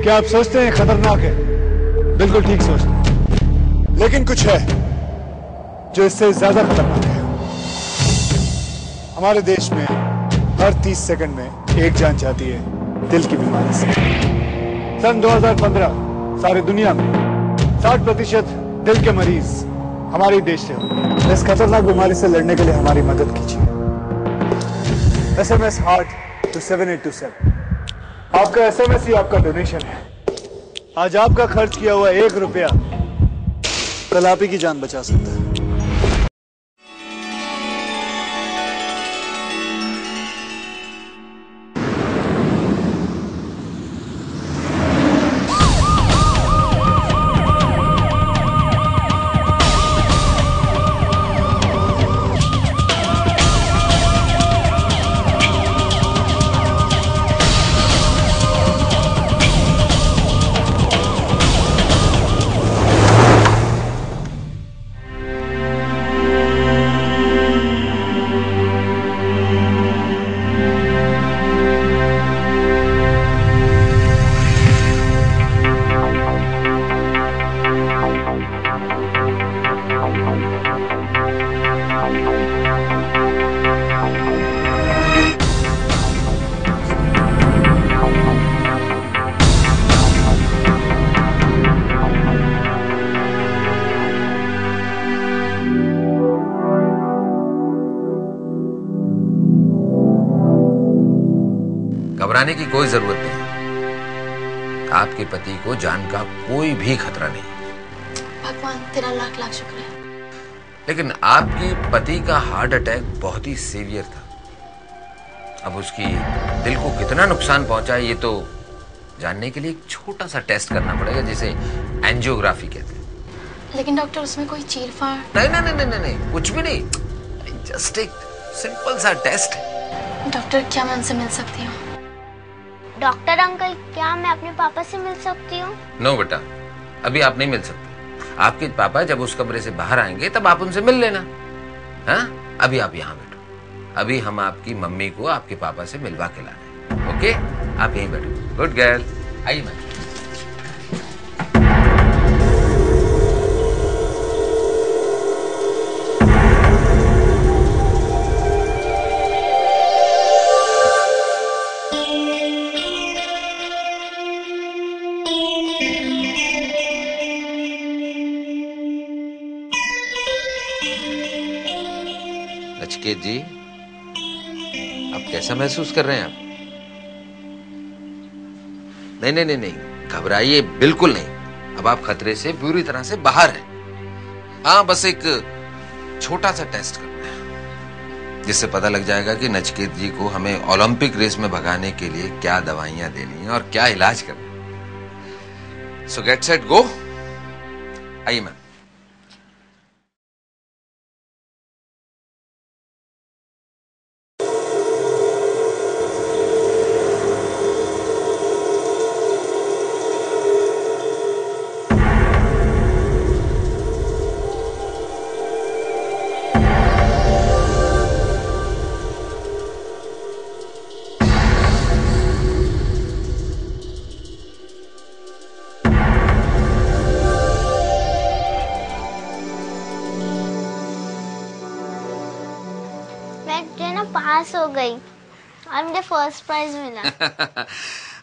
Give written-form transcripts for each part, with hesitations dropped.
क्या आप सोचते हैं खतरनाक है? बिल्कुल ठीक सोचते हैं, लेकिन कुछ है जो इससे ज्यादा खतरनाक है। हमारे देश में हर 30 सेकंड में एक जान जाती है दिल की बीमारी से। सन 2015 सारी दुनिया में 60% दिल के मरीज हमारे देश से हो। इस खतरनाक बीमारी से लड़ने के लिए हमारी मदद कीजिए। SMS heart to 7827। आपका SMS ही आपका डोनेशन है। आज आपका खर्च किया हुआ 1 रुपया कल आप ही की जान बचा सकता है। घबराने की कोई जरूरत नहीं। आपके पति को जान का कोई भी खतरा नहीं। भगवान तेरा लाख लाख शुक्र है। लेकिन आपके पति का हार्ट अटैक बहुत ही सीवियर था। अब उसकी दिल को कितना नुकसान पहुंचा है ये तो जानने के लिए एक छोटा सा टेस्ट करना पड़ेगा, जिसे एंजियोग्राफी कहते हैं। लेकिन डॉक्टर उसमें कोई चीरफाड़? नहीं नहीं नहीं नहीं नहीं, कुछ भी नहीं, जस्ट एक सिंपल सा टेस्ट है। डॉक्टर क्या मैं उनसे मिल सकती हूँ? डॉक्टर अंकल क्या मैं अपने पापा से मिल सकती हूँ? नो बेटा, अभी आप नहीं मिल सकते। आपके पापा जब उस कमरे से बाहर आएंगे तब आप उनसे मिल लेना। हाँ, अभी आप यहाँ बैठो। अभी हम आपकी मम्मी को आपके पापा से मिलवा के ला रहे हैं। ओके, आप यहीं बैठो। गुड गर्ल, आइए मैम। नचिकेत जी, अब कैसा महसूस कर रहे हैं आप? नहीं नहीं नहीं नहीं, घबराइए बिल्कुल नहीं। अब आप खतरे से पूरी तरह से बाहर हैं। हाँ, बस एक छोटा सा टेस्ट करना है, जिससे पता लग जाएगा कि नचिकेत जी को हमें ओलंपिक रेस में भगाने के लिए क्या दवाइयां देनी है और क्या इलाज करना है। सो गेट सेट गो। आइए मैम। पास हो गई और मुझे फर्स्ट प्राइज मिला।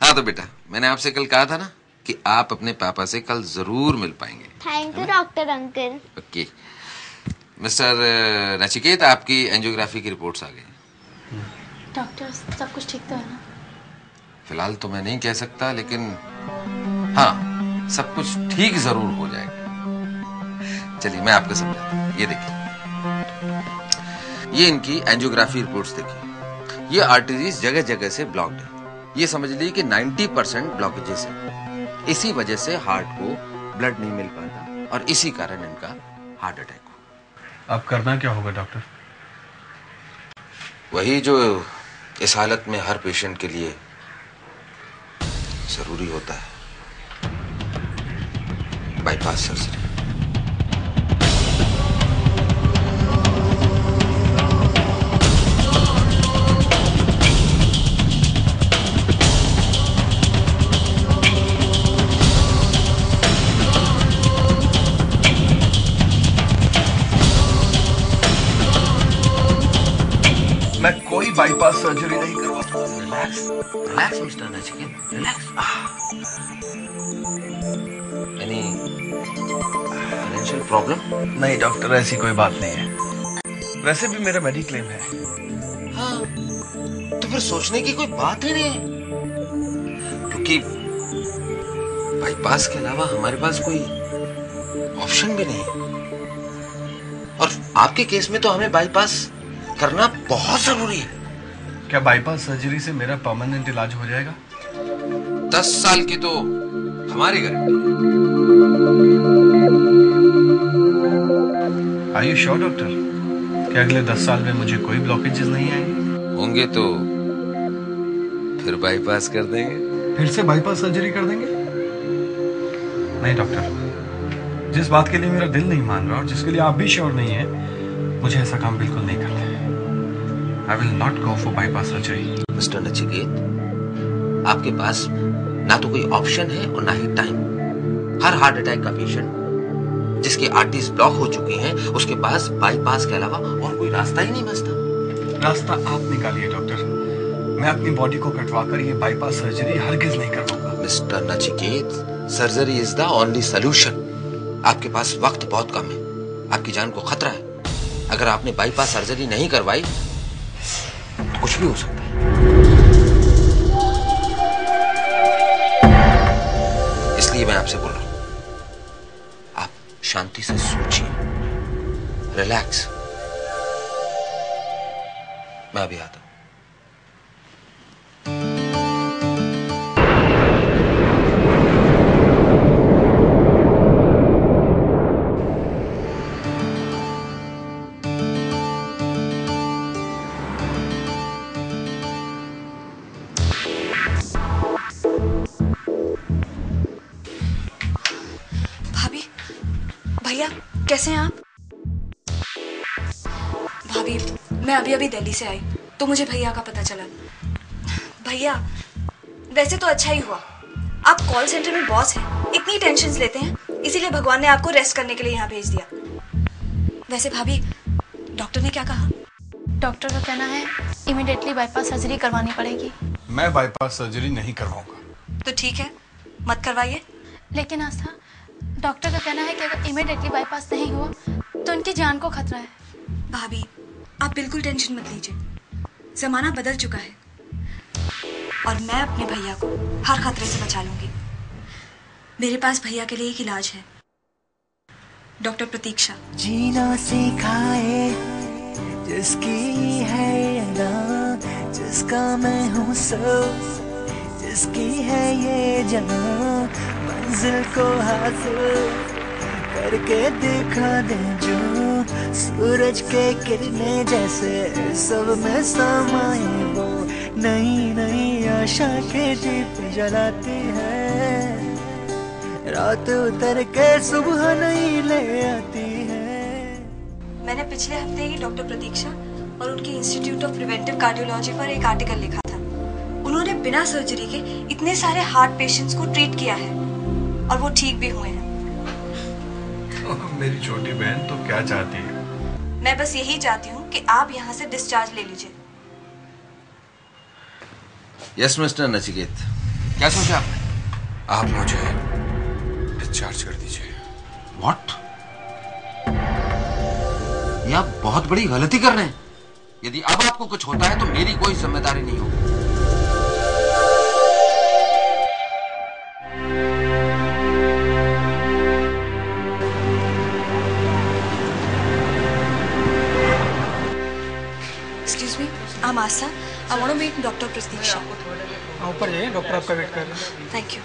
हाँ तो बेटा, मैंने आपसे कल कहा था ना कि आप अपने पापा से कल जरूर मिल पाएंगे। Thank you doctor uncle. Okay mister Nachiket, आपकी एंजियोग्राफी की रिपोर्ट्स आ गई। डॉक्टर सब कुछ ठीक तो है ना? फिलहाल तो मैं नहीं कह सकता, लेकिन हाँ, सब कुछ ठीक जरूर हो जाएगा। चलिए मैं आपको समझाता हूँ। ये देखिए, ये इनकी एंजियोग्राफी रिपोर्ट्स देखिए। ये आर्टरीज जगह जगह से ब्लॉक्ड है। ये समझ लीजिए कि 90% ब्लॉकेजेस है। इसी वजह से हार्ट को ब्लड नहीं मिल पाता और इसी कारण इनका हार्ट अटैक हुआ। अब करना क्या होगा डॉक्टर? वही जो इस हालत में हर पेशेंट के लिए जरूरी होता है, बाईपास सर्जरी। बाईपास सर्जरी नहीं करवा पाऊंगा। Relax relax mister Nachiket, relax. Any financial problem? नहीं डॉक्टर, ऐसी कोई बात नहीं है। वैसे भी मेरा मेडिक्लेम है। हाँ, तो फिर सोचने की कोई बात ही नहीं है, क्योंकि बाईपास के अलावा हमारे पास कोई ऑप्शन भी नहीं। और आपके केस में तो हमें बाईपास करना बहुत जरूरी है। क्या बाईपास सर्जरी से मेरा परमानेंट इलाज हो जाएगा? 10 साल की तो हमारी गारंटी है। Are you sure doctor? क्या अगले 10 साल में मुझे कोई ब्लॉकेजेस नहीं आएंगे? होंगे तो फिर बाईपास कर देंगे। फिर से बाईपास सर्जरी कर देंगे? नहीं डॉक्टर, जिस बात के लिए मेरा दिल नहीं मान रहा और जिसके लिए आप भी श्योर नहीं है, मुझे ऐसा काम बिल्कुल नहीं करना है। I will not go for bypass surgery. Mister Nachiket, आपके पास ना तो कोई ऑप्शन है और ना ही टाइम। हर हार्ट अटैक का पेशेंट जिसकी आर्टरीज ब्लॉक हो चुकी हैं, उसके पास बाईपास के अलावा और कोई रास्ता ही नहीं बचता। रास्ता आप निकालिए डॉक्टर। मैं अपनी बॉडी को कटवाकर ये बाईपास सर्जरी हरगिज नहीं करवाऊंगा। Mister Nachiket, surgery is the only solution. आपके पास वक्त बहुत कम है, आपकी जान को खतरा है। अगर आपने बाईपास सर्जरी नहीं करवाई तो कुछ भी हो सकता है। इसलिए मैं आपसे बोल रहा हूं, आप शांति से सोचिए, रिलैक्स। मैं अभी आता हूं। भैया कैसे हैं आप? भाभी, मैं अभी अभी दिल्ली से आई तो मुझे भैया का पता चला। भैया वैसे तो अच्छा ही हुआ, आप कॉल सेंटर में बॉस हैं, इतनी टेंशन्स लेते हैं, इसीलिए भगवान ने आपको रेस्ट करने के लिए यहाँ भेज दिया। वैसे भाभी, डॉक्टर ने क्या कहा? डॉक्टर का कहना है इमीडिएटली बाईपास सर्जरी करवानी पड़ेगी। मैं बाईपास सर्जरी नहीं करवाऊंगा। तो ठीक है, मत करवाइए। लेकिन आस्था, डॉक्टर का कहना है कि अगर इमीडिएटली बाईपास नहीं हुआ तो उनकी जान को खतरा है। भाभी, आप बिल्कुल टेंशन मत लीजिए, जमाना बदल चुका है और मैं अपने भैया को हर खतरे से बचा लूंगी। मेरे पास भैया के लिए एक इलाज है, डॉक्टर प्रतीक्षा। जीना सिखाए जिसकी है अदा, जिसका मैं हूँ सब, जिसकी है ये जहां, मंजिल को हासिल करके दिखा दे जो, सूरज के किरणें जैसे सब में समाए वो, नई नई आशा के दीप जलाती है, रात उतर के सुबह नई ले आती है। मैंने पिछले हफ्ते ही डॉक्टर प्रतीक्षा और उनके इंस्टीट्यूट ऑफ प्रिवेंटिव कार्डियोलॉजी पर एक आर्टिकल लिखा था। उन्होंने बिना सर्जरी के इतने सारे हार्ट पेशेंट्स को ट्रीट किया है और वो ठीक भी हुए हैं। मेरी छोटी बहन तो क्या चाहती है? मैं बस यही चाहती हूँ कि आप यहाँ से डिस्चार्ज ले लीजिए। यस मिस्टर नचिकेत, क्या सोचा आपने? आप मुझे डिस्चार्ज कर दीजिए। व्हाट? ये आप बहुत बड़ी गलती कर रहे हैं। यदि अब आपको कुछ होता है तो मेरी कोई जिम्मेदारी नहीं होगी। Excuse me, I'm Asa. I want to meet Dr. प्रतीक्षा। ऊपर जाइए, डॉक्टर आपका वेट कर रहे हैं। Thank you.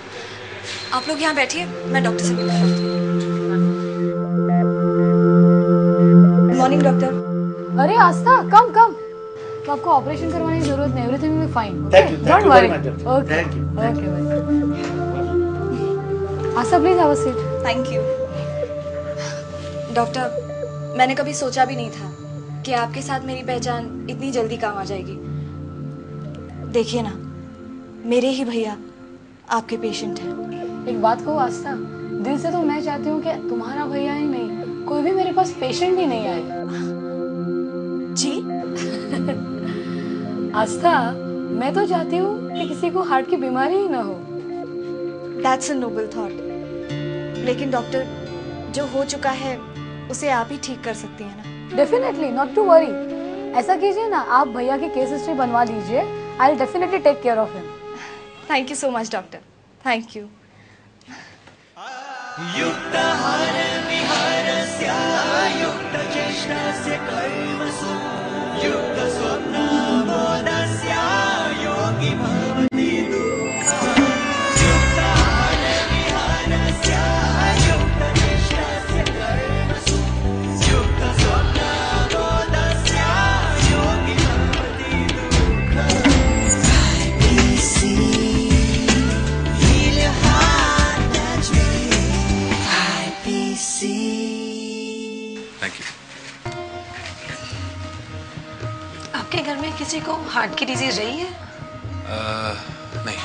आप लोग यहाँ बैठिए, मैं डॉक्टर से मिलकर आती हूँ। Good morning doctor. अरे आस्था, कम कम, तो आपको ऑपरेशन करवाने की जरूरत नहीं, everything will be fine. Don't worry. Okay okay bye. Aastha please have a seat. Thank you. Doctor, मैंने कभी सोचा भी नहीं था कि आपके साथ मेरी पहचान इतनी जल्दी काम आ जाएगी। देखिए ना, मेरे ही भैया आपके पेशेंट हैं। एक बात कहूँ आस्था, दिल से तो मैं चाहती हूँ कि तुम्हारा भैया ही नहीं, कोई भी मेरे पास पेशेंट ही नहीं आए। जी? आस्था, मैं तो चाहती हूँ कि किसी को हार्ट की बीमारी ही ना हो। That's a noble thought. लेकिन डॉक्टर, जो हो चुका है उसे आप ही ठीक कर सकती हैं ना? Definitely, not to worry. ऐसा कीजिए ना, आप भैया की केस हिस्ट्री बनवा लीजिए। I will definitely take care of him. Thank you so much doctor, thank you. आपके घर में किसी को हार्ट की डिजीज रही है? नहीं,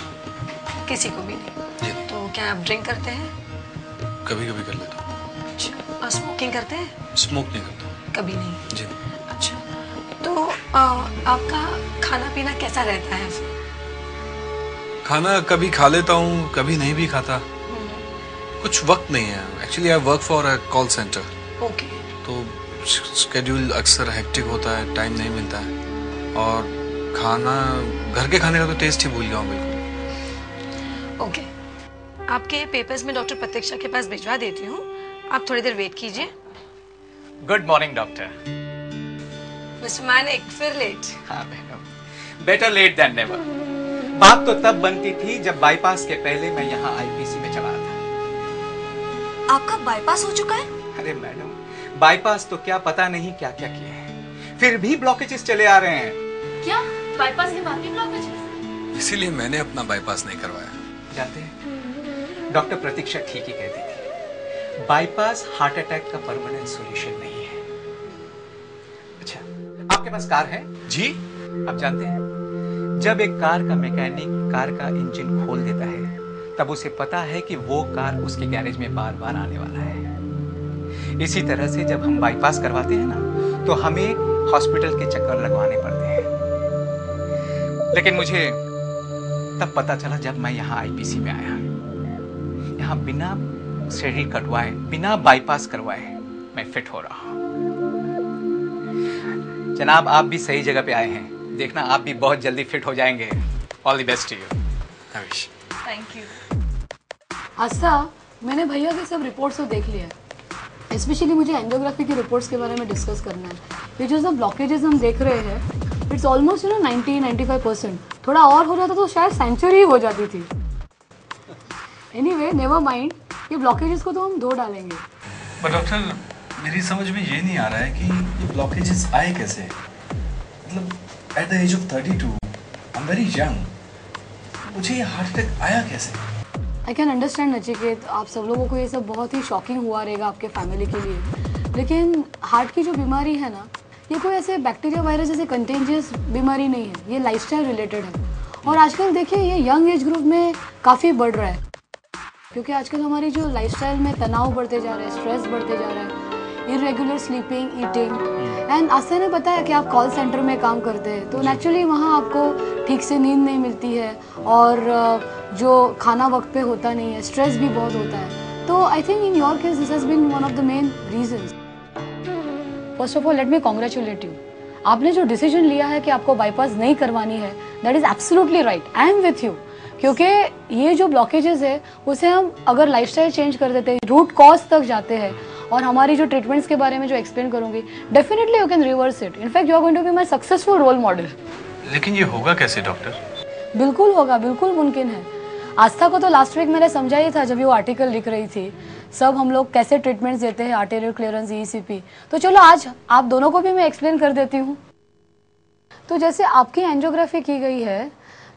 किसी को भी नहीं। तो क्या आप ड्रिंक करते हैं? कभी कभी कर लेता हूँ। अच्छा, और स्मोकिंग करते हैं? स्मोक नहीं करता। कभी नहीं? जी। अच्छा, तो आपका खाना पीना कैसा रहता है फिर? खाना कभी खा लेता हूँ, कभी नहीं भी खाता। कुछ वक्त नहीं है। Actually I work for a call centre. Okay. तो शेड्यूल अक्सर हेक्टिक होता है, टाइम नहीं मिलता है, और खाना, घर के खाने का तो टेस्ट ही भूल गया हूँ बिल्कुल। ओके, आपके पेपर्स में डॉक्टर प्रतीक्षा के पास भिजवा देती हूँ, आप थोड़ी देर वेट कीजिए। Good morning doctor. Mister Manik, फिर लेट? हाँ madam, better late than never. बात तो तब बनती थी जब बाईपास के पहले मैं यहाँ आईपीसी में चला था। आपका बाईपास हो चुका है? अरे मैडम, बाईपास तो क्या पता नहीं क्या क्या किए हैं, फिर भी ब्लॉकेजेस चले आ रहे हैं। क्या बाईपास के बाद भी ब्लॉकेज? इसीलिए मैंने अपना बाईपास नहीं करवाया। जानते हैं, डॉक्टर प्रतीक्षा ठीक ही कहती थी, बाईपास हार्ट अटैक का परमानेंट सॉल्यूशन नहीं है। अच्छा, आपके पास कार है? जी। आप जानते हैं, जब एक कार का मैकेनिक कार का इंजन खोल देता है, तब उसे पता है कि वो कार उसके गैरेज में बार बार आने वाला है। इसी तरह से जब हम बाईपास करवाते हैं ना, तो हमें हॉस्पिटल के चक्कर लगवाने पड़ते हैं। लेकिन मुझे तब पता चला जब मैं यहाँ आईपीसी में आया। यहाँ बिना शरीर कटवाए, बिना बाईपास करवाए मैं फिट हो रहा हूँ। जनाब, आप भी सही जगह पे आए हैं। देखना, आप भी बहुत जल्दी फिट हो जाएंगे। All the best to you. Thank you. Aastha, मैंने भैया के सब रिपोर्ट्स तो देख लिया है। स्पेशली मुझे एंजियोग्राफी की रिपोर्ट्स के बारे में डिस्कस करना है। ये जो सब ब्लॉकेजेस हम देख रहे हैं, इट्स ऑलमोस्ट 90-95%। थोड़ा और हो जाता तो शायद सेंचुरी हो जाती थी। एनीवे, नेवर माइंड, ये ब्लॉकेजेस को तो हम धो डालेंगे। पर डॉक्टर, मेरी समझ में ये नहीं आ रहा है कि ये ब्लॉकेजेस आए कैसे। मतलब at the age of 32, I am very young, मुझे ये हार्ट अटैक आया कैसे? आई कैन अंडरस्टैंड नचिकेत, आप सब लोगों को ये सब बहुत ही शॉकिंग हुआ रहेगा आपके फैमिली के लिए। लेकिन हार्ट की जो बीमारी है ना, ये कोई ऐसे बैक्टीरिया वायरस जैसे कंटेंजियस बीमारी नहीं है, ये लाइफस्टाइल रिलेटेड है। और आजकल देखिए, ये यंग एज ग्रुप में काफ़ी बढ़ रहा है, क्योंकि आजकल हमारी जो लाइफस्टाइल में तनाव बढ़ते जा रहा है, स्ट्रेस बढ़ते जा रहा है, इरेगुलर स्लीपिंग, ईटिंग। एंड आस्था ने बताया कि आप कॉल सेंटर में काम करते हैं, तो नेचुरली वहाँ आपको ठीक से नींद नहीं मिलती है, और जो खाना वक्त पे होता नहीं है, स्ट्रेस भी बहुत होता है। तो I think in your case this has been one of the main reasons. First of all let me congratulate you. आपने जो डिसीजन लिया है कि आपको बाईपास नहीं करवानी है, that is absolutely right. I am with you, क्योंकि ये जो ब्लॉकेजेस है उसे हम अगर लाइफस्टाइल चेंज कर देते हैं, रूट कॉज तक जाते हैं, और हमारी जो ट्रीटमेंट्स के बारे में जो एक्सप्लेन करूंगी, definitely you can reverse it. In fact you are going to be my successful role model. लेकिन ये होगा कैसे डॉक्टर? बिल्कुल होगा, बिल्कुल मुमकिन है। आस्था को तो लास्ट वीक मैंने समझा ही था जब वो आर्टिकल लिख रही थी, सब हम लोग कैसे ट्रीटमेंट्स देते हैं, आर्टेरियल क्लियरेंस, ईसीपी। तो चलो आज आप दोनों को भी मैं एक्सप्लेन कर देती हूँ। तो जैसे आपकी एंजियोग्राफी की गई है,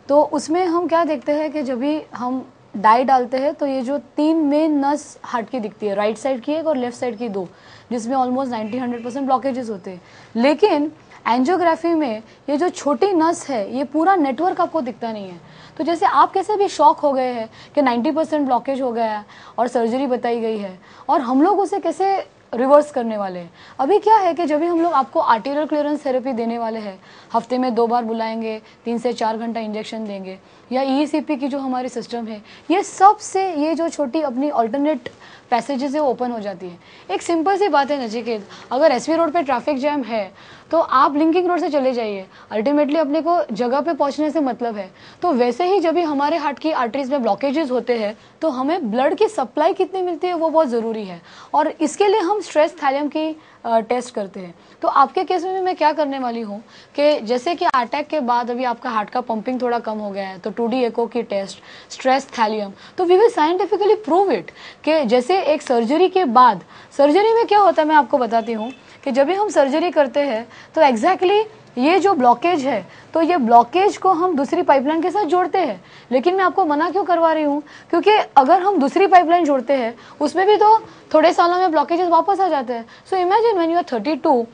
तो उसमें हम क्या देखते हैं कि जब भी हम डाई डालते हैं तो ये जो 3 मेन नस हार्ट की दिखती है, राइट साइड की एक और लेफ्ट साइड की 2, जिसमें ऑलमोस्ट 90-100% ब्लॉकेजेस होते हैं। लेकिन एंजियोग्राफी में ये जो छोटी नस है, ये पूरा नेटवर्क आपको दिखता नहीं है। तो जैसे आप कैसे भी शॉक हो गए हैं कि 90% ब्लॉकेज हो गया है और सर्जरी बताई गई है, और हम लोग उसे कैसे रिवर्स करने वाले हैं। अभी क्या है कि जब भी हम लोग आपको आर्टेरियल क्लियरेंस थेरेपी देने वाले हैं, हफ्ते में 2 बार बुलाएंगे, 3 से 4 घंटा इंजेक्शन देंगे, या ईईसीपी की जो हमारी सिस्टम है, ये सब से ये जो छोटी अपनी अल्टरनेट पैसेजेस है वो ओपन हो जाती है। एक सिंपल सी बात है नचिकेत, अगर एसवी रोड पे ट्रैफिक जैम है तो आप लिंकिंग रोड से चले जाइए, अल्टीमेटली अपने को जगह पे पहुंचने से मतलब है। तो वैसे ही जब भी हमारे हार्ट की आर्टरीज में ब्लॉकेजेस होते हैं तो हमें ब्लड की सप्लाई कितनी मिलती है वो बहुत ज़रूरी है, और इसके लिए हम स्ट्रेस थैलियम की टेस्ट करते हैं। तो आपके केस में मैं क्या करने वाली हूँ कि जैसे कि अटैक के बाद अभी आपका हार्ट का पंपिंग थोड़ा कम हो गया है, तो 2D एको की टेस्ट, स्ट्रेस थैलियम, तो we will scientifically prove it कि जैसे एक सर्जरी के बाद, सर्जरी में क्या होता है मैं आपको बताती हूँ कि जब भी हम सर्जरी करते हैं तो एग्जैक्टली ये जो ब्लॉकेज है, तो ये ब्लॉकेज को हम दूसरी पाइपलाइन के साथ जोड़ते हैं। लेकिन मैं आपको मना क्यों करवा रही हूँ, क्योंकि अगर हम दूसरी पाइपलाइन जोड़ते हैं उसमें भी तो थोड़े सालों में ब्लॉकेजेस वापस आ जाते हैं। So imagine when you are 32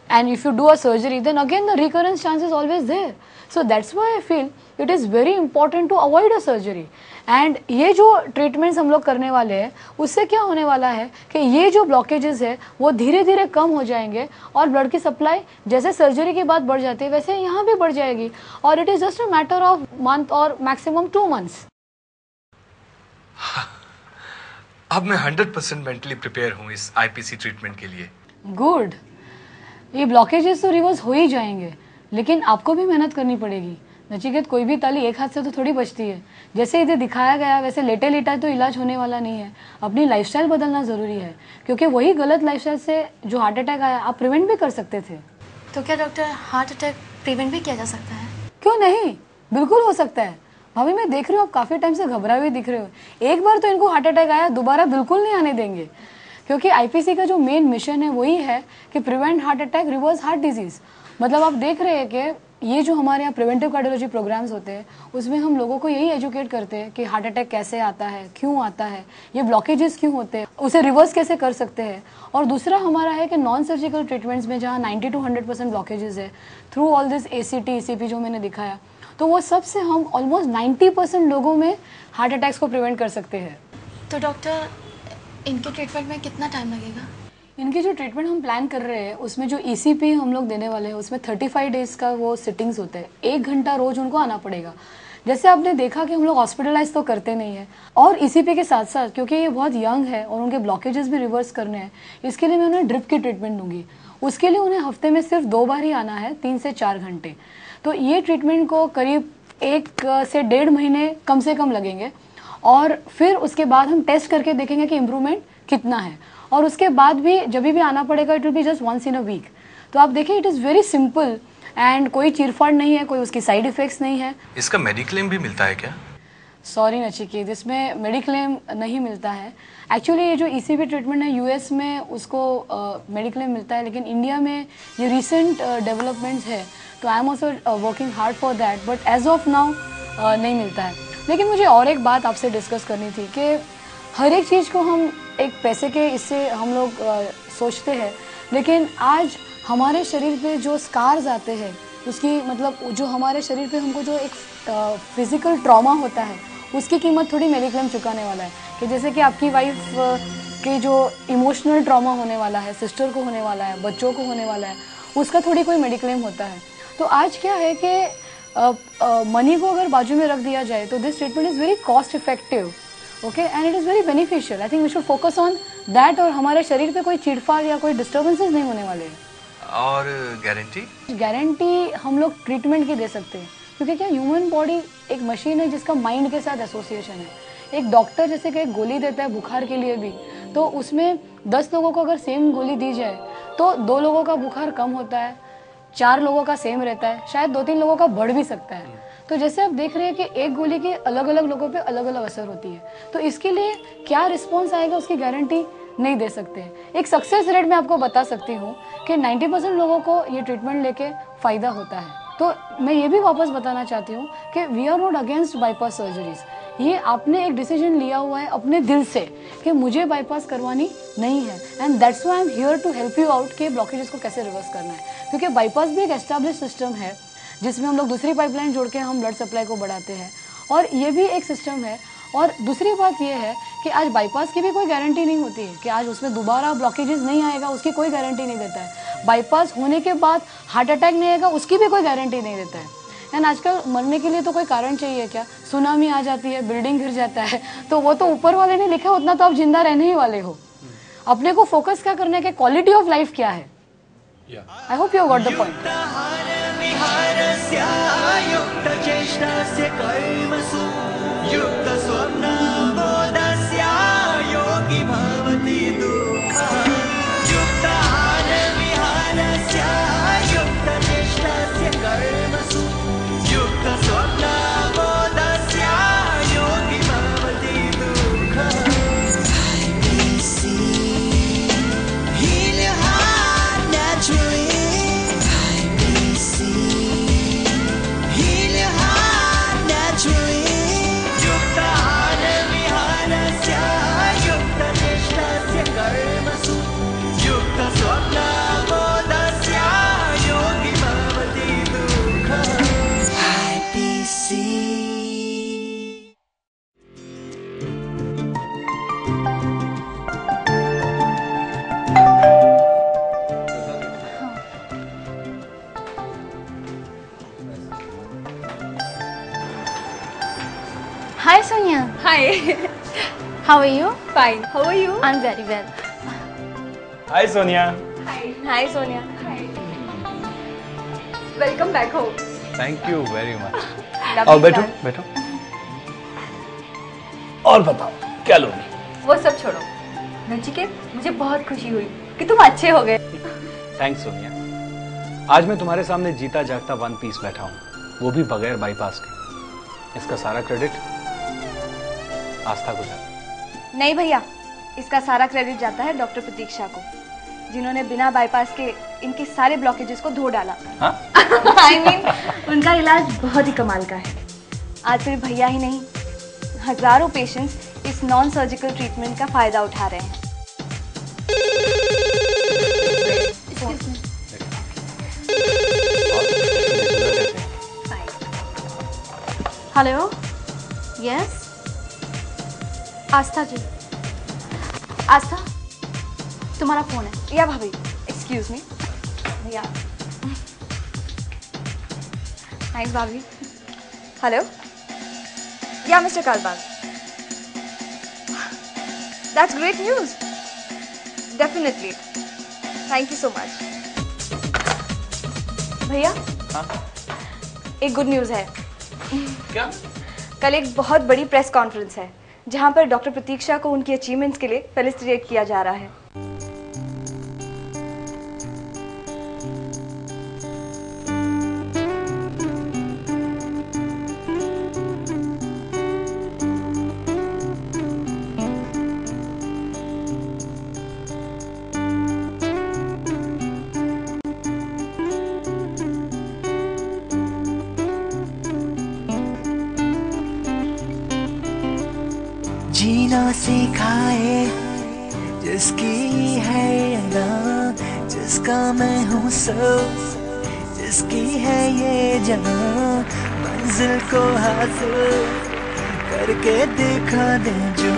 and if you do a surgery, then again the recurrence chance is always there. So that's why I feel it is very important to avoid a surgery. And ये जो treatments हम लोग करने वाले हैं उससे क्या होने वाला है कि ये जो ब्लॉकेजेस है वो धीरे धीरे कम हो जाएंगे, और ब्लड की सप्लाई जैसे सर्जरी के बाद बढ़ जाती है वैसे यहाँ भी बढ़ जाएगी, और it is just a matter of month और मैक्सिमम 2 months. अब मैं 100% मेंटली प्रिपेयर हूँ इस आईपीसी ट्रीटमेंट के लिए। गुड। ये ब्लॉकेजेस तो रिवर्स हो ही जाएंगे, लेकिन आपको भी मेहनत करनी पड़ेगी नचिकेत। कोई भी ताली एक हाथ से तो थोड़ी बचती है। जैसे इधर दिखाया गया वैसे लेटे लेटा तो इलाज होने वाला नहीं है। अपनी लाइफस्टाइल बदलना ज़रूरी है, क्योंकि वही गलत लाइफस्टाइल से जो हार्ट अटैक आया आप प्रिवेंट भी कर सकते थे। तो क्या डॉक्टर हार्ट अटैक प्रिवेंट भी किया जा सकता है? क्यों नहीं, बिल्कुल हो सकता है। भाभी मैं देख रही हूँ आप काफ़ी टाइम से घबराए हुए दिख रहे हो। एक बार तो इनको हार्ट अटैक आया, दोबारा बिल्कुल नहीं आने देंगे, क्योंकि आईपीसी का जो मेन मिशन है वही है कि prevent heart attack, reverse heart disease. मतलब आप देख रहे हैं कि ये जो हमारे यहाँ प्रिवेंटिव कार्डियोलॉजी प्रोग्राम्स होते हैं उसमें हम लोगों को यही एजुकेट करते हैं कि हार्ट अटैक कैसे आता है, क्यों आता है, ये ब्लॉकेजेस क्यों होते हैं, उसे रिवर्स कैसे कर सकते हैं। और दूसरा हमारा है कि नॉन सर्जिकल ट्रीटमेंट्स में जहाँ 90 to 100% ब्लॉकेजेस है, through all this ACT ECP जो मैंने दिखाया, तो वो सब से हम ऑलमोस्ट 90% लोगों में हार्ट अटैक्स को प्रिवेंट कर सकते हैं। तो डॉक्टर इनके ट्रीटमेंट में कितना टाइम लगेगा? इनकी जो ट्रीटमेंट हम प्लान कर रहे हैं उसमें जो ECP हम लोग देने वाले हैं उसमें 35 डेज का वो सिटिंग्स होते हैं। 1 घंटा रोज उनको आना पड़ेगा। जैसे आपने देखा कि हम लोग हॉस्पिटलाइज तो करते नहीं है, और ECP के साथ साथ क्योंकि ये बहुत यंग है और उनके ब्लॉकेजेस भी रिवर्स करने हैं, इसके लिए मैं उन्हें ड्रिप की ट्रीटमेंट दूंगी। उसके लिए उन्हें हफ्ते में सिर्फ 2 बार ही आना है, 3 से 4 घंटे। तो ये ट्रीटमेंट को करीब 1 से 1.5 महीने कम से कम लगेंगे, और फिर उसके बाद हम टेस्ट करके देखेंगे कि इम्प्रूवमेंट कितना है, और उसके बाद भी जब भी आना पड़ेगा it will be just once in a week. तो आप देखिए it is very simple and कोई चीरफाड़ नहीं है, कोई उसकी साइड इफेक्ट्स नहीं है। इसका मेडिक्लेम भी मिलता है क्या? सॉरी नचिकेत, इसमें मेडिक्लेम नहीं मिलता है। एक्चुअली ये जो ECP ट्रीटमेंट है US में उसको मेडिक्लेम मिलता है, लेकिन इंडिया में ये रिसेंट डेवलपमेंट्स है, तो I am also working hard for that, but as of now नहीं मिलता है। लेकिन मुझे और एक बात आपसे डिस्कस करनी थी कि हर एक चीज़ को हम एक पैसे के इससे हम लोग सोचते हैं, लेकिन आज हमारे शरीर पे जो स्कार्स आते हैं उसकी मतलब जो हमारे शरीर पे हमको जो एक फिजिकल ट्रॉमा होता है उसकी कीमत थोड़ी मेडिक्लेम चुकाने वाला है। कि जैसे कि आपकी वाइफ के जो इमोशनल ट्रॉमा होने वाला है, सिस्टर को होने वाला है, बच्चों को होने वाला है, उसका थोड़ी कोई मेडिक्लेम होता है। तो आज क्या है कि मनी को अगर बाजू में रख दिया जाए तो this treatment is very cost effective, okay, and it is very beneficial. I think we should focus on that, और हमारे शरीर पे कोई चिड़फाड़ या कोई डिस्टर्बेंसेस नहीं होने वाले हैं। और गारंटी हम लोग ट्रीटमेंट की दे सकते हैं, क्योंकि क्या ह्यूमन बॉडी एक मशीन है जिसका माइंड के साथ एसोसिएशन है। एक डॉक्टर जैसे कि एक गोली देता है बुखार के लिए भी, तो उसमें 10 लोगों को अगर सेम गोली दी जाए तो 2 लोगों का बुखार कम होता है, 4 लोगों का सेम रहता है, शायद 2-3 लोगों का बढ़ भी सकता है। तो जैसे आप देख रहे हैं कि एक गोली की अलग अलग लोगों पे अलग अलग असर होती है, तो इसके लिए क्या रिस्पॉन्स आएगा उसकी गारंटी नहीं दे सकते। एक सक्सेस रेट मैं आपको बता सकती हूँ कि 90% लोगों को ये ट्रीटमेंट लेके फ़ायदा होता है। तो मैं ये भी वापस बताना चाहती हूँ कि we are not against bypass surgeries. ये आपने एक डिसीजन लिया हुआ है अपने दिल से कि मुझे बाईपास करवानी नहीं है, and that's why I am here to help you out कि ब्लॉकेजेस को कैसे रिवर्स करना है। क्योंकि बाईपास भी एक एस्टैब्लिश सिस्टम है जिसमें हम लोग दूसरी पाइपलाइन जोड़ के हम ब्लड सप्लाई को बढ़ाते हैं, और ये भी एक सिस्टम है, और दूसरी बात यह है कि आज बाईपास की भी कोई गारंटी नहीं होती है कि आज उसमें दोबारा ब्लॉकेजेस नहीं आएगा, उसकी कोई गारंटी नहीं देता है। बाईपास होने के बाद हार्ट अटैक नहीं आएगा, उसकी भी कोई गारंटी नहीं देता है। एंड आजकल मरने के लिए तो कोई कारण चाहिए क्या? सुनामी आ जाती है, बिल्डिंग गिर जाता है, तो वो तो ऊपर वाले ने लिखा, उतना तो आप जिंदा रहने ही वाले हो। अपने को फोकस क्या करना है कि क्वालिटी ऑफ लाइफ क्या है। I hope you got the point. Hi Sonia. Hi. How are you? Fine. How are you? I'm very well. Hi Sonia. Hi. Hi Sonia. Hi. Welcome back home. Thank you very much. आओ बैठो बैठो। और बताओ क्या लोगी? वो सब छोड़ो। नचिकेत, मुझे बहुत खुशी हुई कि तुम अच्छे हो गए। थैंक्स सोनिया। आज मैं तुम्हारे सामने जीता जागता वन पीस बैठा हूँ, वो भी बगैर बाईपास के। इसका सारा क्रेडिट आस्था को जाता है। नहीं भैया, इसका सारा क्रेडिट जाता है डॉक्टर प्रतीक्षा को, जिन्होंने बिना बाईपास के इनके सारे ब्लॉकेजेस को धो डाला। I mean, उनका इलाज बहुत ही कमाल का है। आज सिर्फ भैया ही नहीं, हजारों पेशेंट्स इस नॉन सर्जिकल ट्रीटमेंट का फायदा उठा रहे हैं। हेलो, यस, आस्था जी। आस्था, तुम्हारा फोन है। या भाभी, एक्सक्यूज मी। भैया, थैंक्स भाभी। हेलो, या mister Kalbag. That's great news. Definitely, thank you so much. भैया, एक गुड न्यूज है। क्या? कल एक बहुत बड़ी प्रेस कॉन्फ्रेंस है जहां पर डॉक्टर प्रतीक्षा को उनकी अचीवमेंट्स के लिए फेलिसिटेट किया जा रहा है। जीना सिखाए जिसकी है अदा, जिसका मैं हूँ सब, जिसकी है ये जहां, मंजिल को हासिल करके दिखा दे जो,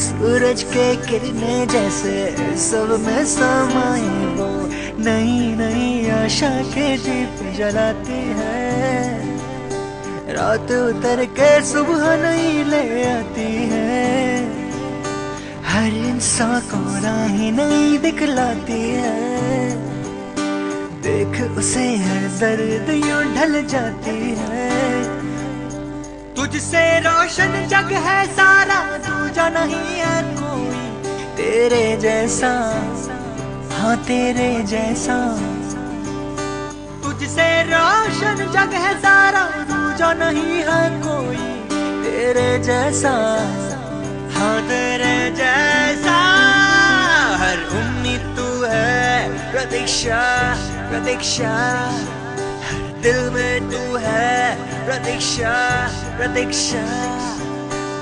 सूरज के किरणें जैसे सब में समाए वो, नई नई आशा के दीप जलाती है, रात उतर के सुबह नहीं ले आती है, हर इंसान को राहें नहीं दिखलाती है, देख उसे हर दर्द यूं ढल जाती है, तुझसे रोशन जग है सारा, दूजा नहीं है कोई तेरे जैसा, हाँ तेरे जैसा, तुझसे रोशन जग है सारा, दूजा नहीं है कोई तेरे जैसा, हाँ तेरे जैसा, हर उम्मीद तू है प्रतीक्षा, प्रतीक्षा, हर दिल में तू है प्रतीक्षा, प्रतीक्षा,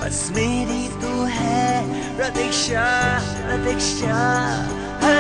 बस मेरी तू है प्रतीक्षा, प्रतीक्षा, हर